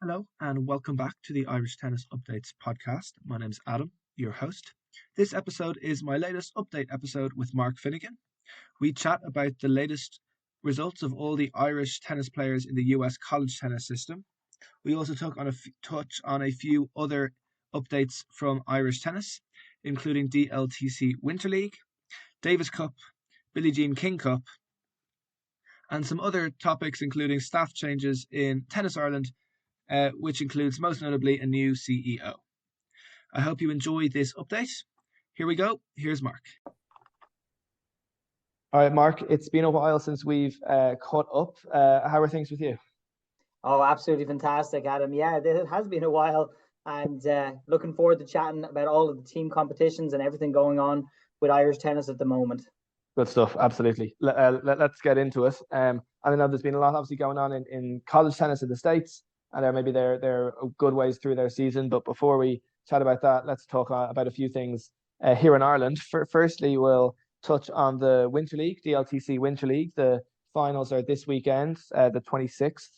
Hello and welcome back to the Irish Tennis Updates podcast. My name is Adam, your host. This episode is my latest update episode with Mark Finnegan. We chat about the latest results of all the Irish tennis players in the US college tennis system. We also touch on a few other updates from Irish tennis, including DLTC Winter League, Davis Cup, Billie Jean King Cup, and some other topics including staff changes in Tennis Ireland, which includes most notably a new CEO. I hope you enjoy this update. Here we go. Here's Mark. All right, Mark, it's been a while since we've caught up. How are things with you? Oh, absolutely fantastic, Adam. Yeah, it has been a while, and looking forward to chatting about all of the team competitions and everything going on with Irish tennis at the moment. Good stuff, absolutely. Let's get into it. I know there's been a lot obviously going on in college tennis in the States, and maybe they're good ways through their season. But before we chat about that, let's talk about a few things here in Ireland. Firstly, we'll touch on the Winter League, DLTC Winter League. The finals are this weekend, the 26th.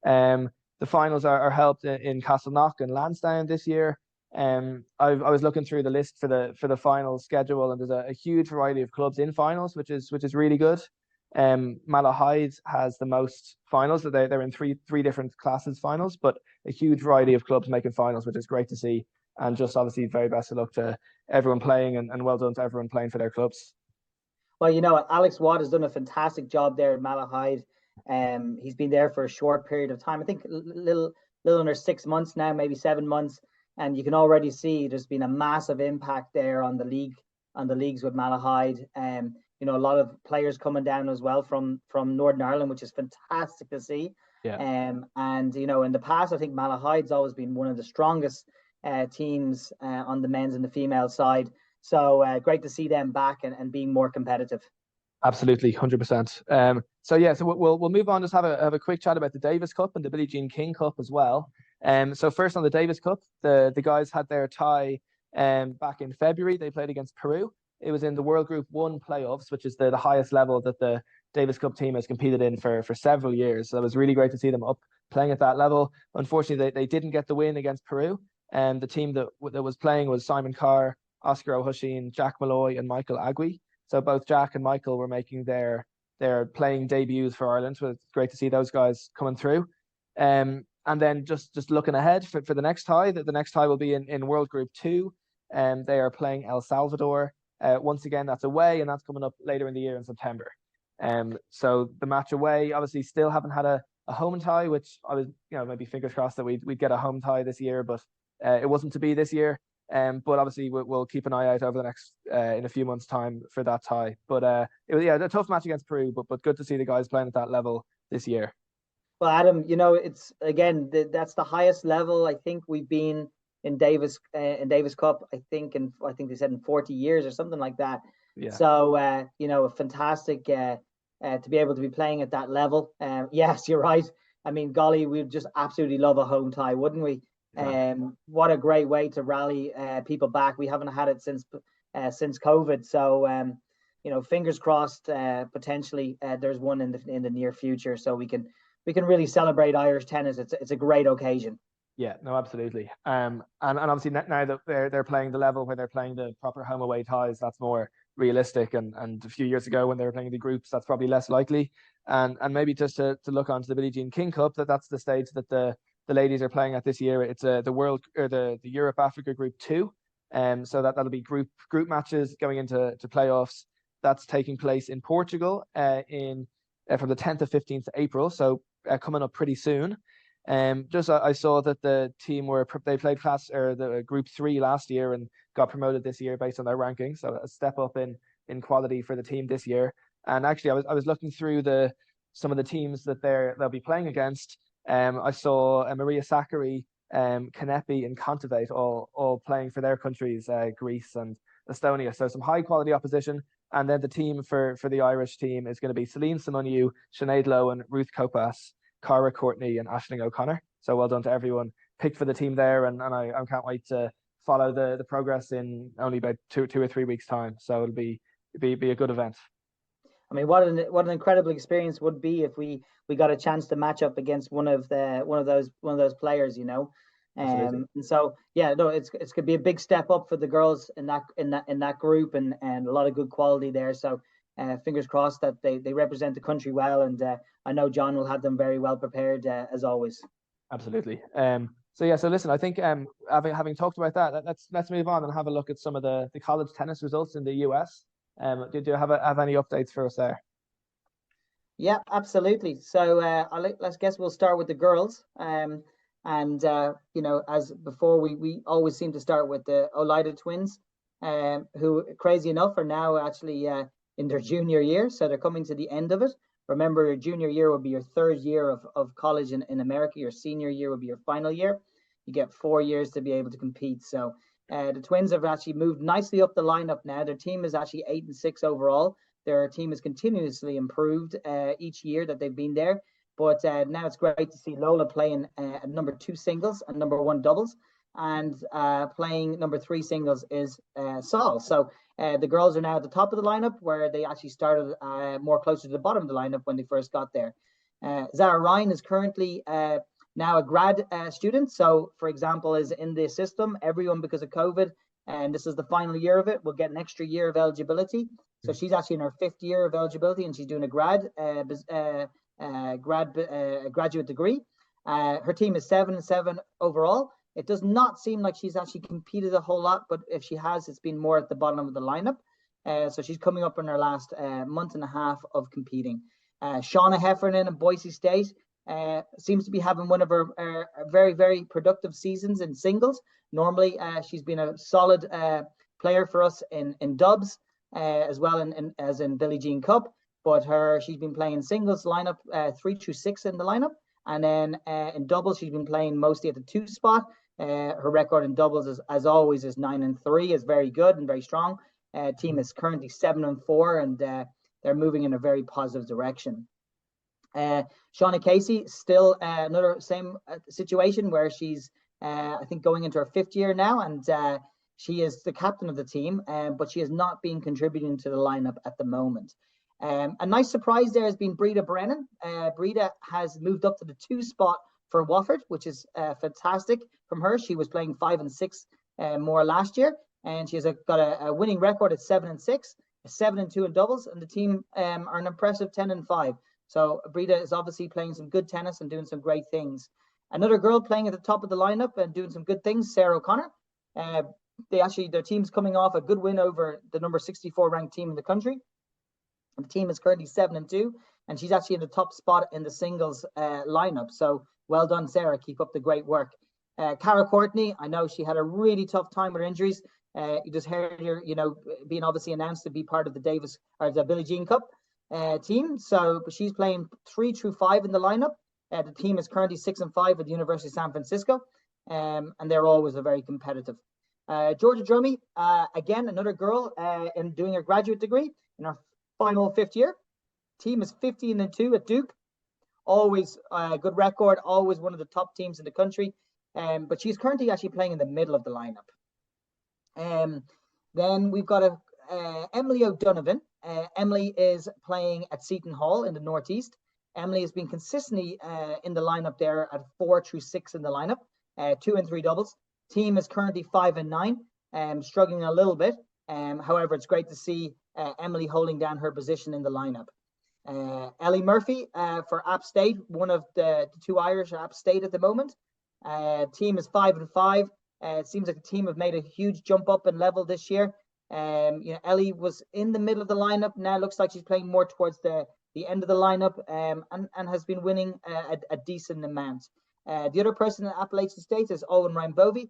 The finals are held in Castleknock and Lansdowne this year. I was looking through the list for the final schedule, and there's a huge variety of clubs in finals, which is really good. Malahide has the most finals. They're in three different classes finals, but a huge variety of clubs making finals, which is great to see. And just obviously very best of luck to everyone playing, and well done to everyone playing for their clubs. Well, Alex Watt has done a fantastic job there at Malahide. He's been there for a short period of time. I think little under 6 months now, maybe 7 months. And you can already see there's been a massive impact there on the leagues with Malahide. A lot of players coming down as well from Northern Ireland, which is fantastic to see. Yeah. In the past, I think Malahide's always been one of the strongest teams on the men's and the female side. So great to see them back and being more competitive. Absolutely, 100%. So we'll move on. Just have a quick chat about the Davis Cup and the Billie Jean King Cup as well. So first on the Davis Cup, the guys had their tie back in February. They played against Peru. It was in the World Group 1 playoffs, which is the highest level that the Davis Cup team has competed in for several years. So it was really great to see them up playing at that level. Unfortunately, they didn't get the win against Peru. And the team that was playing was Simon Carr, Oscar O'Husheen, Jack Malloy, and Michael Agui. So both Jack and Michael were making their playing debuts for Ireland. So it's great to see those guys coming through. And then just looking ahead for the next tie, the next tie will be in World Group 2. They are playing El Salvador. Once again, that's away, and that's coming up later in the year in September. So the match away, obviously still haven't had a home tie, which I was, maybe fingers crossed that we'd get a home tie this year, but it wasn't to be this year. But obviously we'll keep an eye out over the next in a few months' time for that tie. But it was a tough match against Peru, but good to see the guys playing at that level this year. Well, Adam, it's again that's the highest level I think we've been in Davis Cup. I think they said in 40 years or something like that. Yeah. So fantastic to be able to be playing at that level. Yes, you're right. I mean, golly, we'd just absolutely love a home tie, wouldn't we? Exactly. What a great way to rally people back. We haven't had it since COVID. So fingers crossed. Potentially, there's one in the near future, so we can really celebrate Irish tennis. It's a great occasion. Yeah, no, absolutely. And obviously now that they're playing the level where they're playing the proper home away ties, that's more realistic. And a few years ago when they were playing the groups, that's probably less likely. And maybe just to look onto the Billie Jean King Cup, that's the stage that the ladies are playing at this year. It's the World or the Europe Africa Group 2. So that'll be group matches going into playoffs. That's taking place in Portugal from the 10th to 15th of April. So coming up pretty soon. I saw that the team they played the Group 3 last year and got promoted this year based on their ranking. So a step up in quality for the team this year. And actually, I was looking through some of the teams that they'll be playing against. I saw Maria Sakkari, Kanepi, and Kontaveit all playing for their countries, Greece and Estonia. So some high quality opposition. And then the team for the Irish team is going to be Celine Simonyu, Sinead Lowen, Ruth Kopas, Cara Courtney, and Aisling O'Connor. So well done to everyone picked for the team there, and I can't wait to follow the progress in only about two or 3 weeks' time. So it'll be a good event. I mean, what an incredible experience would be if we got a chance to match up against one of those players, you know. Absolutely. And so yeah, no, it's gonna be a big step up for the girls in that group, and a lot of good quality there. So fingers crossed that they represent the country well, and I know John will have them very well prepared as always. Absolutely. So yeah, so listen, I think having talked about that, let's move on and have a look at some of the college tennis results in the US. Do you have any updates for us there? Yeah, absolutely. So let's guess we'll start with the girls. And you know, as before, we always seem to start with the Olida twins, who, crazy enough, are now actually in their junior year, so they're coming to the end of it. Remember, your junior year will be your third year of college in America. Your senior year will be your final year. You get 4 years to be able to compete. So the twins have actually moved nicely up the lineup now. Their team is actually 8-6 overall. Their team has continuously improved each year that they've been there. But now it's great to see Lola playing at number 2 singles and number 1 doubles, and playing number 3 singles is Saul. So the girls are now at the top of the lineup, where they actually started more closer to the bottom of the lineup when they first got there. Zara Ryan is currently now a grad student. So, for example, is in the system. Everyone, because of COVID, and this is the final year of it, will get an extra year of eligibility. So she's actually in her 5th year of eligibility, and she's doing a graduate degree. Her team is 7-7 overall. It does not seem like she's actually competed a whole lot, but if she has, it's been more at the bottom of the lineup. So she's coming up in her last month and a half of competing. Shauna Heffernan in Boise State seems to be having one of her very, very productive seasons in singles. Normally, she's been a solid player for us in dubs, as well as in Billie Jean Cup. But she's been playing singles lineup 3-6 in the lineup, and then in doubles she's been playing mostly at the 2 spot. Her record in doubles, as always, is 9-3, is very good and very strong. Team is currently 7-4, and they're moving in a very positive direction. Shauna Casey, still another same situation, where she's I think going into her 5th year now, and she is the captain of the team, but she has not been contributing to the lineup at the moment. A nice surprise there has been Breda Brennan. Breda has moved up to the 2 spot for Wofford, which is fantastic from her. She was playing 5-6 more last year, and she has got a winning record at 7-6, 7-2 in doubles, and the team are an impressive 10-5. So Breda is obviously playing some good tennis and doing some great things. Another girl playing at the top of the lineup and doing some good things, Sarah O'Connor. Their team's coming off a good win over the number 64 ranked team in the country. The team is currently 7-2, and she's actually in the top spot in the singles lineup. So well done, Sarah. Keep up the great work. Cara Courtney, I know she had a really tough time with her injuries. You just heard her, being obviously announced to be part of the Billie Jean Cup team. So she's playing 3-5 in the lineup. The team is currently 6-5 at the University of San Francisco, and they're always very competitive. Georgia Drummy, again, another girl in doing a graduate degree in her final 5th year. Team is 15-2 at Duke. Always a good record, always one of the top teams in the country. But she's currently actually playing in the middle of the lineup. Then we've got Emily O'Donovan. Emily is playing at Seton Hall in the Northeast. Emily has been consistently in the lineup there at 4-6 in the lineup, 2 and 3 doubles. Team is currently 5-9, struggling a little bit. However, it's great to see Emily holding down her position in the lineup. Ellie Murphy for App State, one of the 2 Irish at App State at the moment. Team is 5-5. It seems like the team have made a huge jump up in level this year. Ellie was in the middle of the lineup. Now looks like she's playing more towards the end of the lineup, and has been winning a decent amount. The other person in Appalachian State is Owen Rambovy.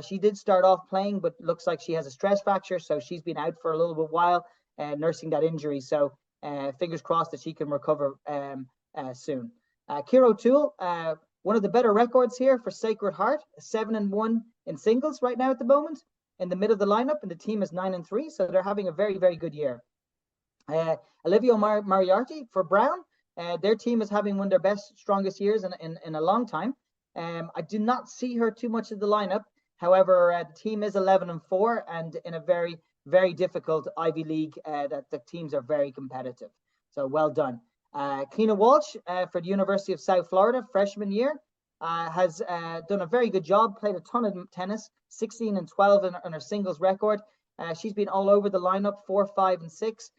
She did start off playing, but looks like she has a stress fracture, so she's been out for a little bit while, nursing that injury. So fingers crossed that she can recover soon. Ciara O'Toole, one of the better records here for Sacred Heart, 7-1 in singles right now at the moment, in the middle of the lineup, and the team is 9-3, so they're having a very, very good year. Olivia Moriarty for Brown, their team is having one of their best, strongest years in a long time. I do not see her too much in the lineup. However, the team is 11-4, and in a very, very difficult Ivy League, that the teams are very competitive. So well done. Keena Walsh for the University of South Florida, freshman year, has done a very good job, played a ton of tennis, 16 and 12 in her singles record. She's been all over the lineup, 4, 5, and 6,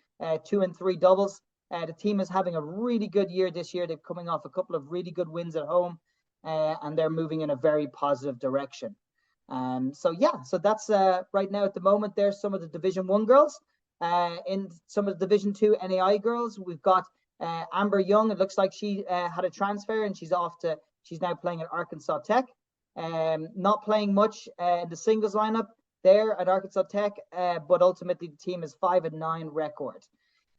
2 and 3 doubles. The team is having a really good year this year. They're coming off a couple of really good wins at home, and they're moving in a very positive direction. So that's right now at the moment. There's some of the Division 1 girls. In some of the Division 2 NAI girls, we've got Amber Young. It looks like she had a transfer and she's now playing at Arkansas Tech. Not playing much in the singles lineup there at Arkansas Tech, but ultimately the team is 5 and 9 record.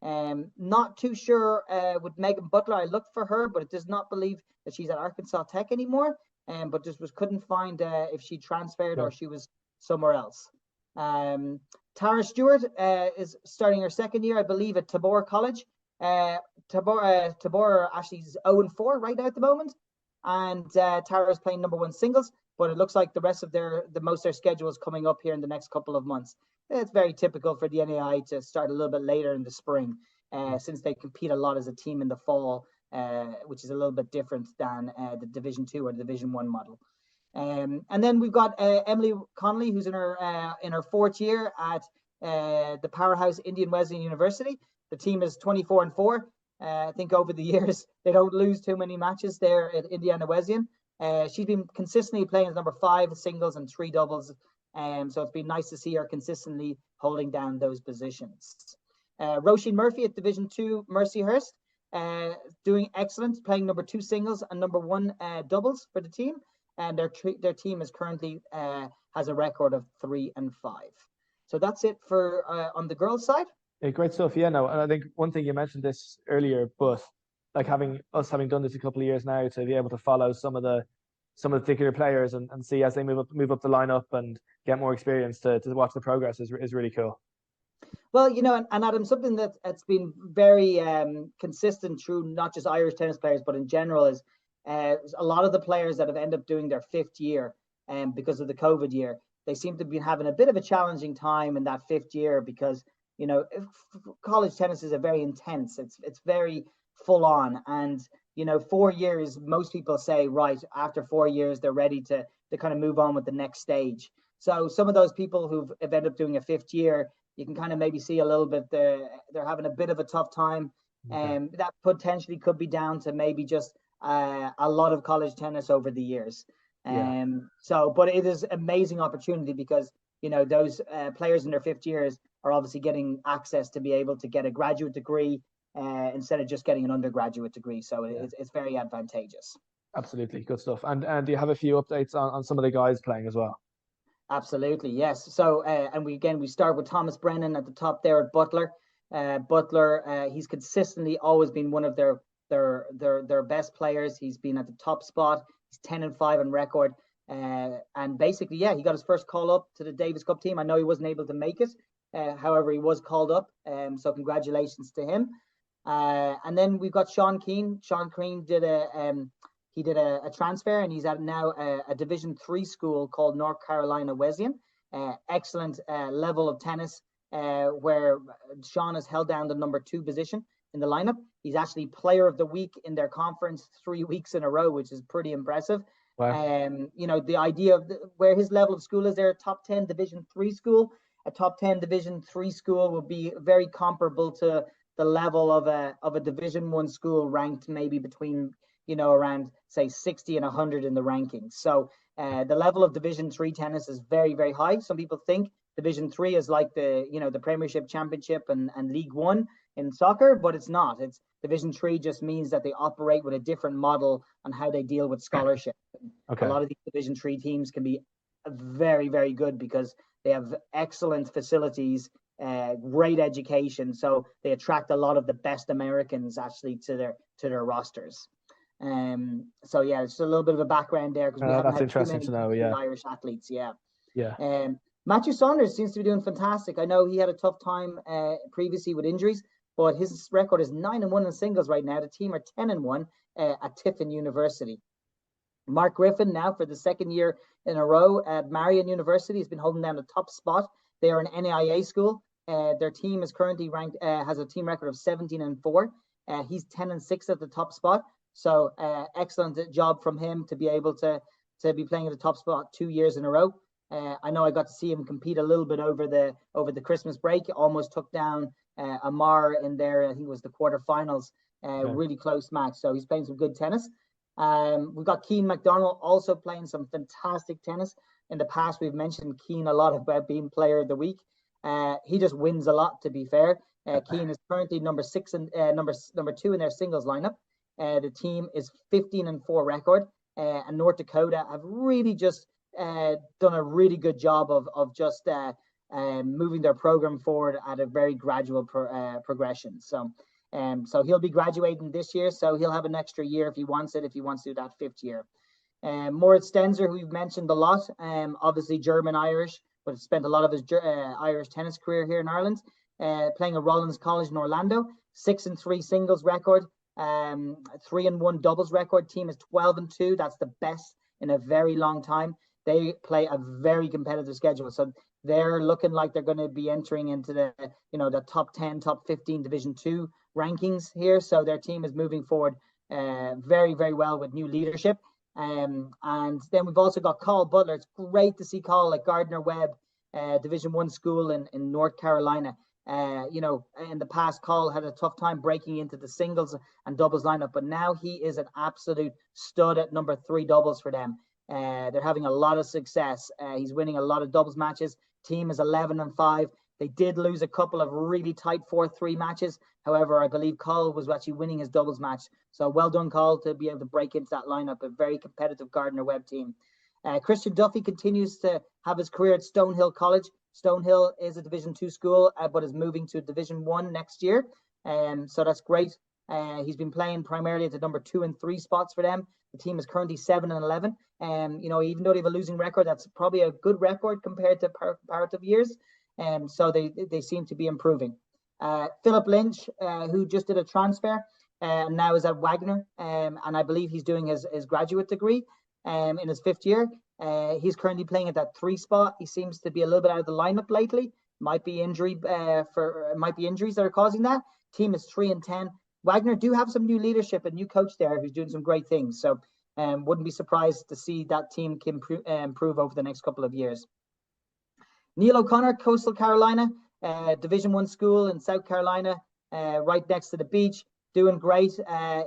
Not too sure with Megan Butler. I looked for her, but it does not believe that she's at Arkansas Tech anymore. But just couldn't find if she transferred or she was somewhere else. Tara Stewart is starting her second year, I believe, at Tabor College. Tabor actually is 0-4 right now at the moment, and Tara is playing number 1 singles. But it looks like the rest of most of their schedule is coming up here in the next couple of months. It's very typical for the NAI to start a little bit later in the spring, since they compete a lot as a team in the fall, which is a little bit different than the Division 2 or Division 1 model. And then we've got Emily Connolly, who's in her 4th year at the powerhouse Indian Wesleyan University. The team is 24 and 4. I think over the years they don't lose too many matches there at Indiana Wesleyan. She's been consistently playing as number 5 singles and 3 doubles. So it's been nice to see her consistently holding down those positions. Roisin Murphy at Division 2 Mercyhurst, doing excellent, playing number 2 singles and number 1 doubles for the team. And their team is currently has a record of 3 and 5. So that's it for on the girls' side. Yeah, great stuff. Yeah, no, and I think one thing you mentioned this earlier, but like having done this a couple of years now, to be able to follow some of the particular players and see as they move up the lineup and get more experience to watch the progress is really cool. Well, and Adam, something that's been very consistent through not just Irish tennis players, but in general is a lot of the players that have ended up doing their 5th year because of the COVID year, they seem to be having a bit of a challenging time in that 5th year because, college tennis is a very intense, it's very full on. And, 4 years, most people say, right, after 4 years, they're ready to kind of move on with the next stage. So some of those people who've ended up doing a 5th year, you can kind of maybe see a little bit they're having a bit of a tough time. Okay. That potentially could be down to maybe just a lot of college tennis over the years. But it is amazing opportunity because, those players in their 5th years are obviously getting access to be able to get a graduate degree instead of just getting an undergraduate degree. So it's very advantageous. Absolutely. Good stuff. And do you have a few updates on some of the guys playing as well? Absolutely, yes. So, and we start with Thomas Brennan at the top there at Butler. Butler, he's consistently always been one of their best players. He's been at the top spot. He's 10 and 5 on record. And basically, he got his first call up to the Davis Cup team. I know he wasn't able to make it. However, he was called up. So congratulations to him. And then we've got Sean Keane. Sean Keane did a transfer, and he's at now a Division 3 school called North Carolina Wesleyan. Excellent level of tennis, where Sean has held down the number 2 position in the lineup. He's actually player of the week in their conference 3 weeks in a row, which is pretty impressive. Wow. The idea of where his level of school is, they're a top 10 Division 3 school. A top 10 Division 3 school would be very comparable to the level of a Division 1 school, ranked maybe between around say 60 and 100 in the rankings. So the level of Division 3 tennis is very, very high. Some people think Division 3 is like the Premiership, Championship, and League 1 in soccer, but it's not. It's Division 3 just means that they operate with a different model on how they deal with scholarship. Okay. A lot of these Division 3 teams can be very, very good because they have excellent facilities, great education, so they attract a lot of the best Americans actually to their rosters. So it's a little bit of a background there because we haven't had too many Irish athletes. Matthew Saunders seems to be doing fantastic. I know he had a tough time previously with injuries, but his record is 9 and 1 in singles right now. The team are 10 and 1 at Tiffin University. Mark Griffin now for the 2nd year in a row at Marion University has been holding down the top spot. They are an NAIA school. Their team is currently ranked has a team record of 17 and 4. He's 10-6 at the top spot. So excellent job from him to be able to be playing at the top spot 2 years in a row. I know I got to see him compete a little bit over the Christmas break. Almost took down Amar in there. I think it was the quarterfinals. Really close match. So he's playing some good tennis. We've got Keane McDonald also playing some fantastic tennis. In the past, we've mentioned Keane a lot about being player of the week. He just wins a lot, to be fair. Keane is currently number 6 and number 2 in their singles lineup. The team is 15-4 record, and North Dakota have really just done a really good job of just moving their program forward at a very gradual progression. So he'll be graduating this year, so he'll have an extra year if he wants to do that 5th year. Moritz Stenzer, who we've mentioned a lot, obviously German-Irish, but spent a lot of his Irish tennis career here in Ireland, playing at Rollins College in Orlando. 6-3 singles record, 3-1 doubles record. Team is 12-2. That's the best in a very long time. They play a very competitive schedule, so they're looking like they're going to be entering into the top 10, top 15 Division 2 rankings here. So their team is moving forward very, very well with new leadership. And then we've also got Carl Butler. It's great to see Carl at Gardner Webb Division 1 school in North Carolina. In the past, Carl had a tough time breaking into the singles and doubles lineup, but now he is an absolute stud at number 3 doubles for them. They're having a lot of success. He's winning a lot of doubles matches. Team is 11-5. They did lose a couple of really tight 4-3 matches. However, I believe Carl was actually winning his doubles match. So well done, Carl, to be able to break into that lineup. A very competitive Gardner Webb team. Christian Duffy continues to have his career at Stonehill College. Stonehill is a Division 2 school, but is moving to Division 1 next year. So that's great. He's been playing primarily at the number 2 and 3 spots for them. The team is currently 7-11. Even though they have a losing record, that's probably a good record compared to comparative years. So they seem to be improving. Philip Lynch, who just did a transfer, now is at Wagner, and I believe he's doing his graduate degree in his 5th year. He's currently playing at that 3 spot. He seems to be a little bit out of the lineup lately. Might be injuries that are causing that. Team is 3-10. Wagner do have some new leadership and new coach there who's doing some great things. So wouldn't be surprised to see that team can improve over the next couple of years. Neil O'Connor, Coastal Carolina, Division 1 school in South Carolina, right next to the beach, doing great,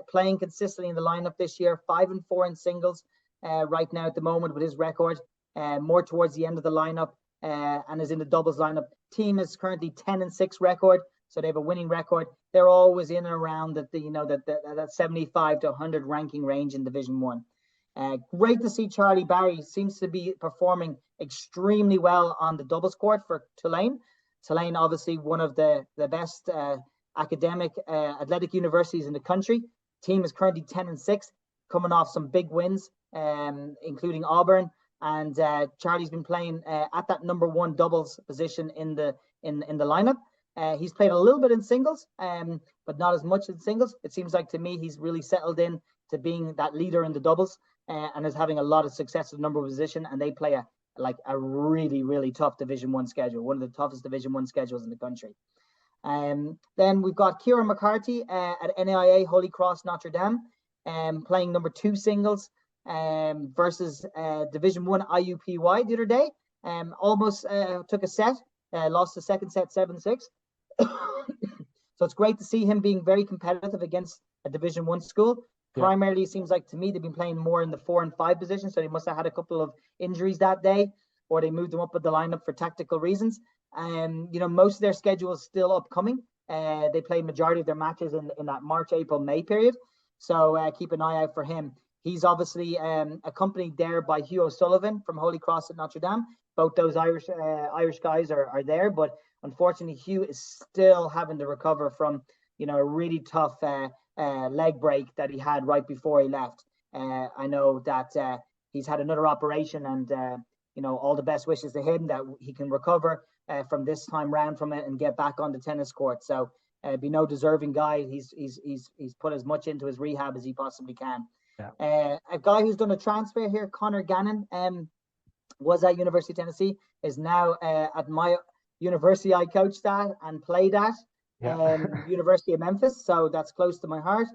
playing consistently in the lineup this year, 5-4 in singles right now at the moment with his record, more towards the end of the lineup, and is in the doubles lineup. Team is currently 10-6 record, so they have a winning record. They're always in and around that 75 to 100 ranking range in Division 1. Great to see Charlie Barry seems to be performing extremely well on the doubles court for Tulane. Tulane, obviously one of the best athletic universities in the country. Team is currently 10-6, coming off some big wins, including Auburn. And Charlie's been playing at that number 1 doubles position in the lineup. He's played a little bit in singles, but not as much in singles. It seems like to me he's really settled in to being that leader in the doubles and is having a lot of success at the number 1 position. And they play a really, really tough Division 1 schedule, one of the toughest Division 1 schedules in the country. Then we've got Kieran McCarthy at NAIA Holy Cross Notre Dame, playing number 2 singles versus Division 1 IUPY the other day. Almost took a set, lost the second set 7-6. So it's great to see him being very competitive against a Division 1 school. Yeah. Primarily, it seems like to me they've been playing more in the 4 and 5 position, so they must have had a couple of injuries that day, or they moved them up with the lineup for tactical reasons. Most of their schedule is still upcoming. They play majority of their matches in that March, April, May period. So keep an eye out for him. He's obviously accompanied there by Hugh O'Sullivan from Holy Cross at Notre Dame. Both those Irish guys are there, but unfortunately Hugh is still having to recover from a really tough leg break that he had right before he left. I know that he's had another operation, and all the best wishes to him that he can recover from this time round from it and get back on the tennis court. So be no deserving guy. He's put as much into his rehab as he possibly can. Yeah. A guy who's done a transfer here, Connor Gannon, was at University of Tennessee, is now at my university I coached at and played at. University of Memphis. So that's close to my heart.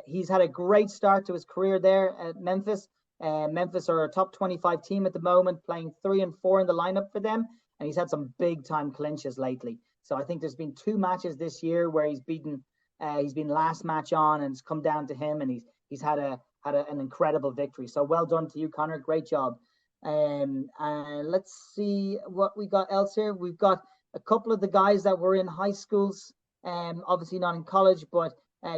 He's had a great start to his career there at Memphis. Memphis are a top 25 team at the moment, playing 3 and 4 in the lineup for them. And he's had some big time clinches lately. So I think there's been 2 matches this year where he's been last match on, and it's come down to him, and he's had an incredible victory. So well done to you, Connor. Great job. Let's see what we got else here. We've got a couple of the guys that were in high schools, obviously not in college, but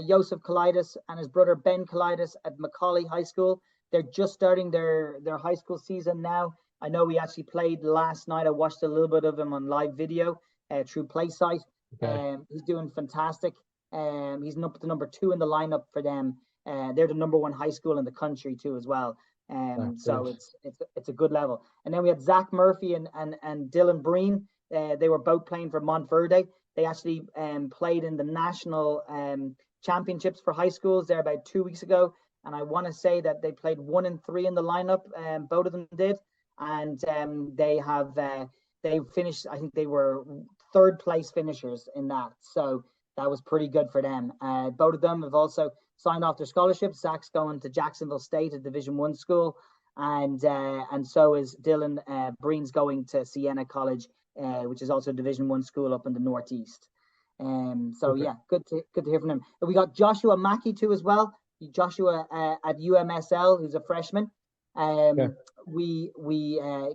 Joseph Kalidas and his brother Ben Kalidas at Macaulay High School. They're just starting their high school season now. I know we actually played last night. I watched a little bit of him on live video through PlaySite. Okay. He's doing fantastic. He's up to number 2 in the lineup for them. They're the number 1 high school in the country too as well. So it's a good level. And then we had Zach Murphy and Dylan Breen. They were both playing for Montverde. They actually played in the national championships for high schools there about 2 weeks ago. And I want to say that they played 1 and 3 in the lineup. Both of them did. And they finished, I think they were 3rd place finishers in that. So that was pretty good for them. Both of them have also signed off their scholarships. Zach's going to Jacksonville State, a Division 1 school. And so is Dylan. Breen's going to Siena College, which is also a Division 1 school up in the Northeast. Yeah, good to hear from him. We got Joshua Mackey too as well. Joshua at UMSL, who's a freshman.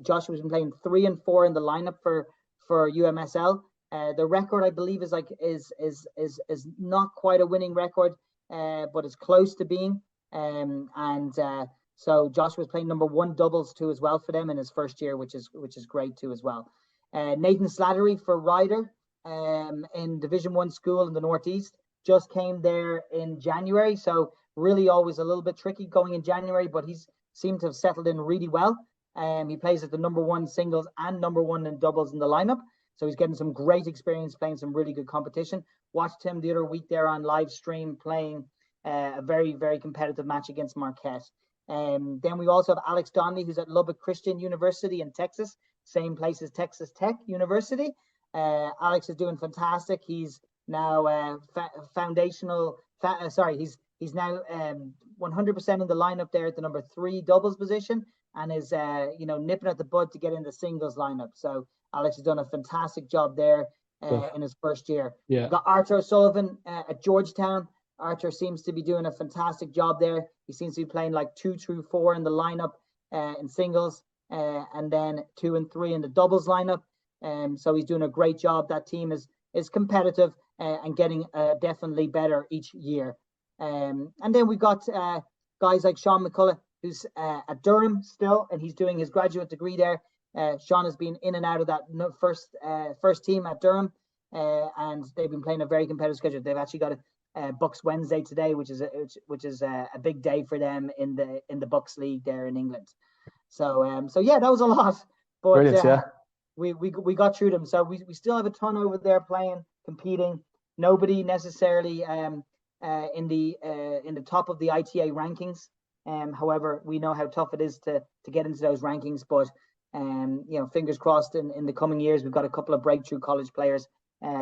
Joshua's been playing 3 and 4 in the lineup for UMSL. The record, I believe, is not quite a winning record, but it's close to being. So Joshua's playing number 1 doubles too as well for them in his first year, which is great too as well. Nathan Slattery for Ryder in Division 1 school in the Northeast just came there in January. So really always a little bit tricky going in January, but he's seemed to have settled in really well. He plays at the number 1 singles and number 1 in doubles in the lineup. So he's getting some great experience playing some really good competition. Watched him the other week there on live stream playing a very, very competitive match against Marquette. Then we also have Alex Donnelly, who's at Lubbock Christian University in Texas, same place as Texas Tech University. Alex is doing fantastic. He's now he's now 100% in the lineup there at the number 3 doubles position, and is nipping at the bud to get in the singles lineup. So Alex has done a fantastic job there in his first year. Yeah. We've got Arthur O'Sullivan at Georgetown. Arthur seems to be doing a fantastic job there. He seems to be playing like 2 through 4 in the lineup in singles, and then 2 and 3 in the doubles lineup. So he's doing a great job. That team is competitive and getting definitely better each year. And then we got guys like Sean McCullough, who's at Durham still, and he's doing his graduate degree there. Sean has been in and out of that first team at Durham, and they've been playing a very competitive schedule. They've actually got a Bucks Wednesday today, which is a big day for them in the Bucks League there in England. So yeah, that was a lot, but brilliant, yeah. we got through them. So we still have a ton over there playing, competing. Nobody necessarily in the top of the ITA rankings. However, we know how tough it is to get into those rankings. But fingers crossed in the coming years, we've got a couple of breakthrough college players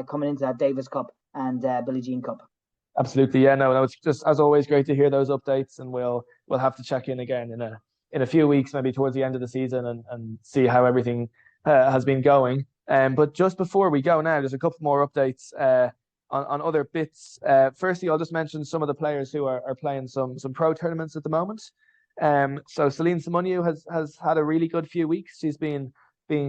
coming into that Davis Cup and Billie Jean Cup. Absolutely, yeah. No, it's just as always great to hear those updates, and we'll have to check in again in a few weeks, maybe towards the end of the season, and see how everything has been going. But just before we go now, there's a couple more updates on other bits. Firstly, I'll just mention some of the players who are playing some pro tournaments at the moment. So Celine Simoniou has had a really good few weeks. She's been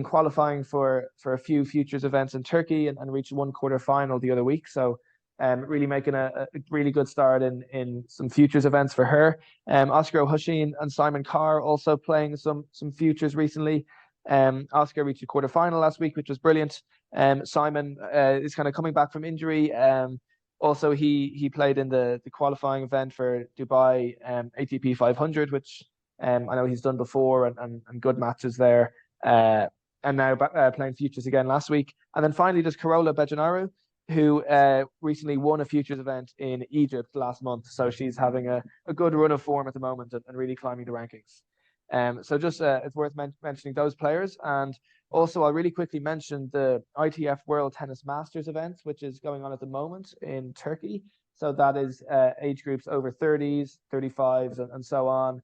qualifying for a few futures events in Turkey and reached 1 quarterfinal the other week. So really making a really good start in some futures events for her. Oscar O'Hushin and Simon Carr also playing some futures recently. Oscar reached a quarterfinal last week, which was brilliant. Simon is kind of coming back from injury. Also, he played in the qualifying event for Dubai ATP 500, which I know he's done before, and good matches there. And now playing futures again last week. And then finally, there's Carola Bejonaru, who recently won a futures event in Egypt last month. So she's having a good run of form at the moment and really climbing the rankings. So just it's worth mentioning those players. And also, I'll really quickly mention the ITF World Tennis Masters event, which is going on at the moment in Turkey. So that is age groups over 30s, 35s, and so on,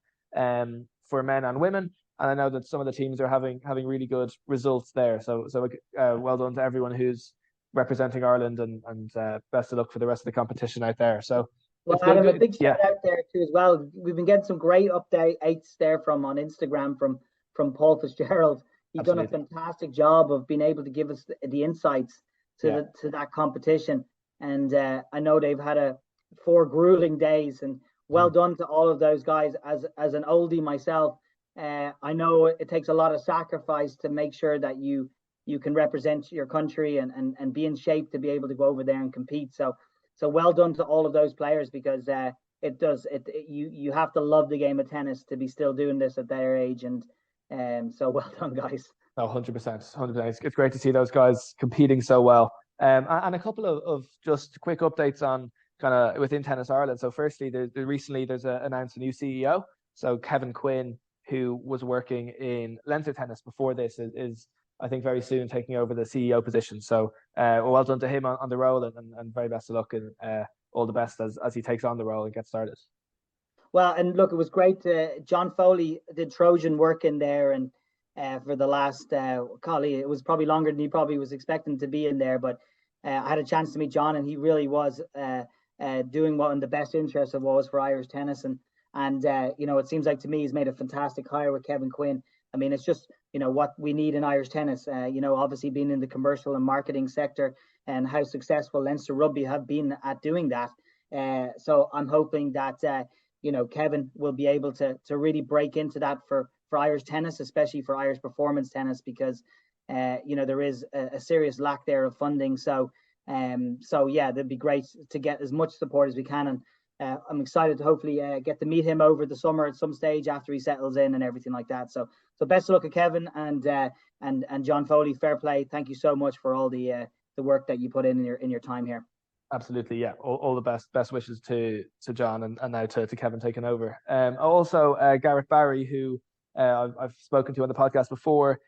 for men and women. And I know that some of the teams are having really good results there. So well done to everyone who's representing Ireland, and best of luck for the rest of the competition out there. So well, Adam, a big shout out there too as well. We've been getting some great updates there on Instagram from Paul Fitzgerald. He's done a fantastic job of being able to give us the insights to that competition. And I know they've had 4 grueling days, and well done to all of those guys. As an oldie myself, I know it takes a lot of sacrifice to make sure that you can represent your country and be in shape to be able to go over there and compete. So well done to all of those players, because you have to love the game of tennis to be still doing this at their age. And so well done, guys. Oh, 100%. It's great to see those guys competing so well. And a couple of just quick updates on kind of within Tennis Ireland. So firstly, recently there's announced a new CEO. So Kevin Quinn, who was working in Leinster Tennis before this, is I think very soon taking over the CEO position. So well done to him on the role, and very best of luck, and all the best as he takes on the role and gets started. Well, and look, it was great. John Foley did Trojan work in there, and for the last, it was probably longer than he probably was expecting to be in there. But I had a chance to meet John, and he really was doing what in the best interest of what was for Irish tennis. And it seems like to me he's made a fantastic hire with Kevin Quinn. I mean, it's just, what we need in Irish tennis, obviously being in the commercial and marketing sector, and how successful Leinster Rugby have been at doing that. So I'm hoping that, Kevin will be able to really break into that for Irish tennis, especially for Irish performance tennis, because, there is a serious lack there of funding. So yeah, that'd be great to get as much support as we can. And I'm excited to hopefully get to meet him over the summer at some stage after he settles in and everything like that. So best of luck to Kevin and John Foley. Fair play. Thank you so much for all the work that you put in your time here. Absolutely, yeah. All the best wishes to John, and now to Kevin taking over. Also, Gareth Barry, who I've spoken to on the podcast before.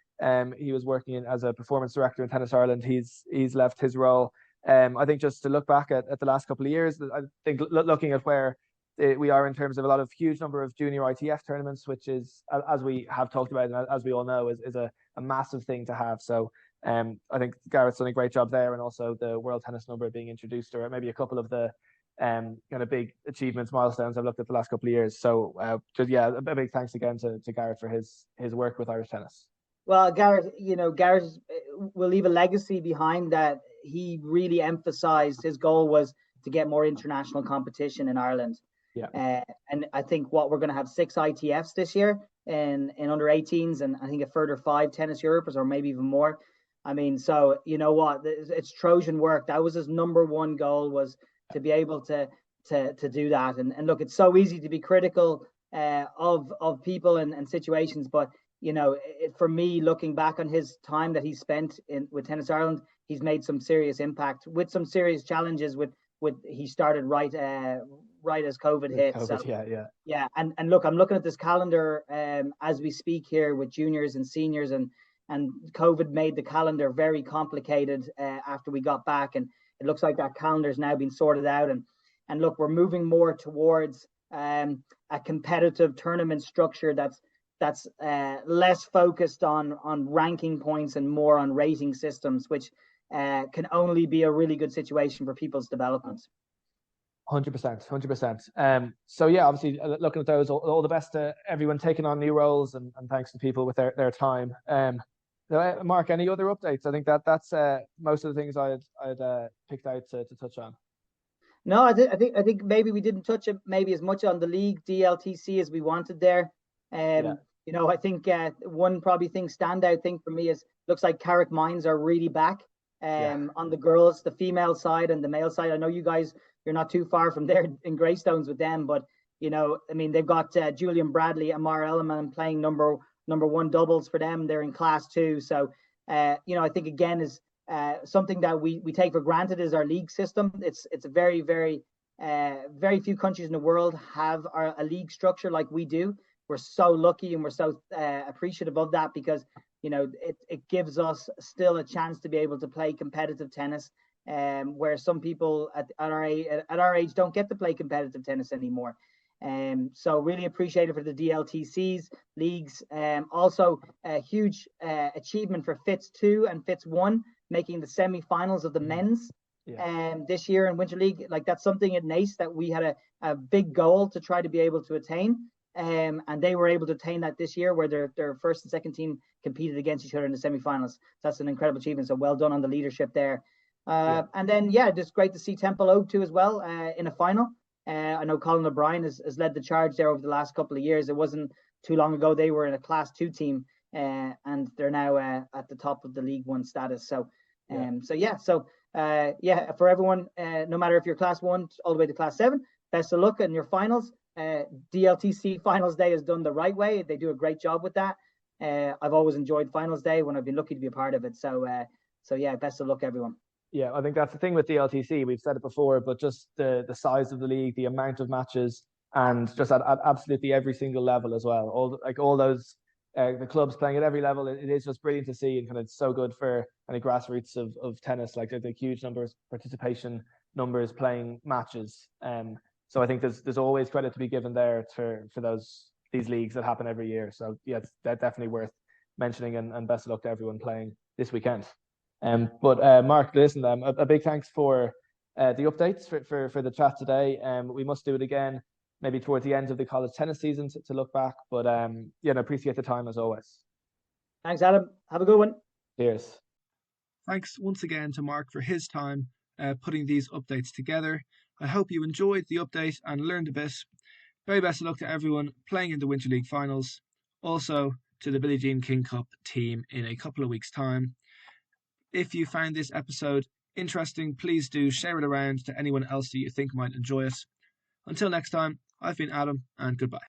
He was working as a performance director in Tennis Ireland. He's left his role. I think just to look back at the last couple of years, I think looking at where we are in terms of a lot of huge number of junior ITF tournaments, which is, as we have talked about and as we all know, is a massive thing to have. So I think Gareth's done a great job there, and also the World Tennis number being introduced, or maybe a couple of the kind of big achievements, milestones I've looked at the last couple of years. So a big thanks again to Gareth for his work with Irish tennis. Well, Gareth will leave a legacy behind that. He really emphasized his goal was to get more international competition in Ireland. Yeah. And I think we're going to have 6 ITFs this year in under 18s, and I think a further 5 Tennis Europes, or maybe even more. I mean, so you know what? It's Trojan work. That was his number one goal, was to be able to do that. And look, it's so easy to be critical of people and situations, but for me, looking back on his time that he spent with Tennis Ireland, he's made some serious impact with some serious challenges. He started right as COVID hit. Yeah. And look, I'm looking at this calendar as we speak here with juniors and seniors, and COVID made the calendar very complicated after we got back, and it looks like that calendar is now being sorted out. And look, we're moving more towards a competitive tournament structure that's less focused on ranking points and more on rating systems, which can only be a really good situation for people's development. 100%. So yeah, obviously looking at those, all the best to everyone taking on new roles, and thanks to people with their time. So, Mark, any other updates? I think that's most of the things I'd picked out to touch on. No, I think maybe we didn't touch it maybe as much on the league DLTC as we wanted there. I think one probably standout thing for me is looks like Carrick Mines are really back on the girls, the female side and the male side. I know you guys, you're not too far from there in Greystones with them, but they've got Julian Bradley and Mara Elliman playing number one doubles for them. They're in class 2. So I think again is something that we take for granted is our league system. It's a very, very very few countries in the world have a league structure like we do. we're so lucky and we're so appreciative of that, because it gives us still a chance to be able to play competitive tennis, where some people at our age don't get to play competitive tennis anymore. So really appreciate it for the DLTCs leagues. Also a huge achievement for FITS 2 and FITS 1 making the semi-finals of the men's this year in Winter League. Like, that's something at NACE that we had a big goal to try to be able to attain. And they were able to attain that this year, where their first and second team competed against each other in the semi-finals. So that's an incredible achievement. So well done on the leadership there. And then, just great to see Temple Oak too as well in a final. I know Colin O'Brien has led the charge there over the last couple of years. It wasn't too long ago they were in a Class 2 team, and they're now at the top of the League 1 status. So, for everyone, no matter if you're Class 1 all the way to Class 7, best of luck in your finals. DLTC Finals Day is done the right way. They do a great job with that. I've always enjoyed Finals Day when I've been lucky to be a part of it. So best of luck, everyone. Yeah, I think that's the thing with DLTC. We've said it before, but just the size of the league, the amount of matches, and just at absolutely every single level as well. All those the clubs playing at every level. It is just brilliant to see, and kind of so good for any grassroots of tennis. Like, the huge numbers, participation numbers, playing matches. So I think there's always credit to be given there for these leagues that happen every year. So yeah, it's definitely worth mentioning, and best of luck to everyone playing this weekend. But Mark, listen, a big thanks for the updates for the chat today. We must do it again, maybe towards the end of the college tennis season to look back. But appreciate the time as always. Thanks, Adam. Have a good one. Cheers. Thanks once again to Mark for his time putting these updates together. I hope you enjoyed the update and learned a bit. Very best of luck to everyone playing in the Winter League finals. Also to the Billie Jean King Cup team in a couple of weeks' time. If you found this episode interesting, please do share it around to anyone else that you think might enjoy it. Until next time, I've been Adam, and goodbye.